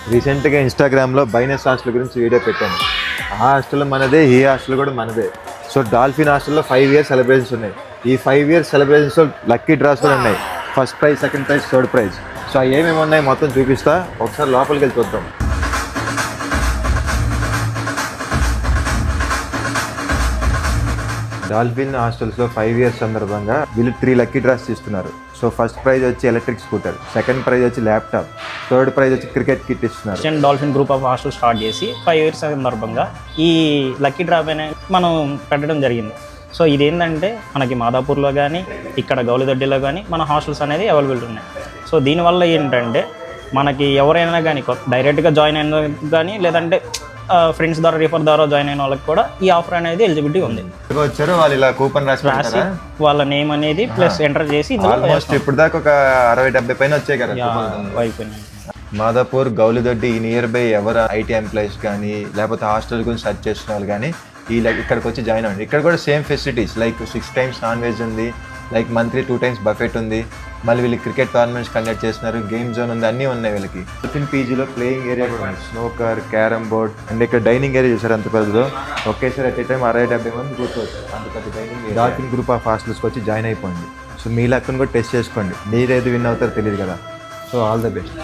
రీసెంట్గా ఇన్స్టాగ్రామ్లో బైనస్ హాస్టల్ గురించి వీడియో పెట్టాను. ఆ హాస్టల్ మనదే, ఈ హాస్టల్ కూడా మనదే. సో డాల్ఫిన్ హాస్టల్లో 5 ఇయర్స్ సెలబ్రేషన్స్ ఉన్నాయి. ఈ 5 ఇయర్స్ సెలబ్రేషన్స్లో లక్కీ డ్రాస్ కూడా ఉన్నాయి. First prize, second prize, third prize. So ఏమేమి ఉన్నాయి మొత్తం చూపిస్తా, ఒకసారి లోపలికి వెళ్ళి చూద్దాం. డాల్ఫిన్ హాస్టల్స్లో 5 ఇయర్స్ సందర్భంగా వీళ్ళు 3 లక్కీ డ్రాస్ ఇస్తున్నారు. సో ఫస్ట్ ప్రైజ్ వచ్చి ఎలక్ట్రిక్ స్కూటర్, సెకండ్ ప్రైజ్ వచ్చి ల్యాప్టాప్, థర్డ్ ప్రైజ్ వచ్చి క్రికెట్ కిట్ ఇస్తున్నారు. Dolphin group of hostel start చేసి 5 ఇయర్స్ సందర్భంగా ఈ లక్కీ డ్రాప్ అనేది మనం పెట్టడం జరిగింది. సో ఇదేంటంటే మనకి మాదాపూర్లో కానీ ఇక్కడ గౌలిదొడ్డిలో కానీ మన హాస్టల్స్ అనేది అవైలబుల్ ఉన్నాయి. సో దీనివల్ల ఏంటంటే మనకి ఎవరైనా కానీ డైరెక్ట్గా జాయిన్ అయిన కానీ లేదంటే ఫ్రెండ్స్ ద్వారా రిఫర్ ద్వారా జాయిన్ అయిన వాళ్ళకి కూడా ఈ ఆఫర్ అనేది ఎలిజిబిలిటీ ఉంది. వచ్చారు వాళ్ళు ఇలా కూపన్ రాసి వాళ్ళ నేమ్ అనేది ప్లస్ ఎంటర్ చేసి ఆల్మోస్ట్ ఇప్పుడు దాకా ఒక 60-70 పైన వచ్చాయి కదా అయిపోయినాయి. మాదాపూర్, గౌలిదొడ్డి ఈ నియర్ బై ఎవరు ఐటీ ఎంప్లాయీస్ కానీ లేకపోతే హాస్టల్ గురించి సర్చ్ చేస్తున్న వాళ్ళు కానీ ఇక్కడికి వచ్చి జాయిన్ అవ్వండి. ఇక్కడ కూడా same facilities like 6 times non veg ఉంది, లైక్ మంత్లీ 2 times బఫెట్ ఉంది. మళ్ళీ వీళ్ళకి క్రికెట్ టోర్నమెంట్స్ కండక్ట్ చేస్తున్నారు, గేమ్ జోన్ ఉంది, అన్నీ ఉన్నాయి వీళ్ళకి. డాల్ఫిన్ పీజీలో ప్లేయింగ్ ఏరియా కూడా ఉంది, స్నోకర్, క్యారమ్ బోర్డ్ అండ్ ఇక్కడ డైనింగ్ ఏరియా చూసారు అంత పెద్దదో. ఒకేసారి అట్ ఏ టైం 60-70 మంది కూర్చోవచ్చు. అంత పెద్ద dining area. Dolphin group of హాస్టల్స్కి వచ్చి జాయిన్ అయిపోయింది. సో మీ లక్కను కూడా టెస్ట్ చేసుకోండి. మీరేది విన్ అవుతారో తెలియదు కదా. So all the best.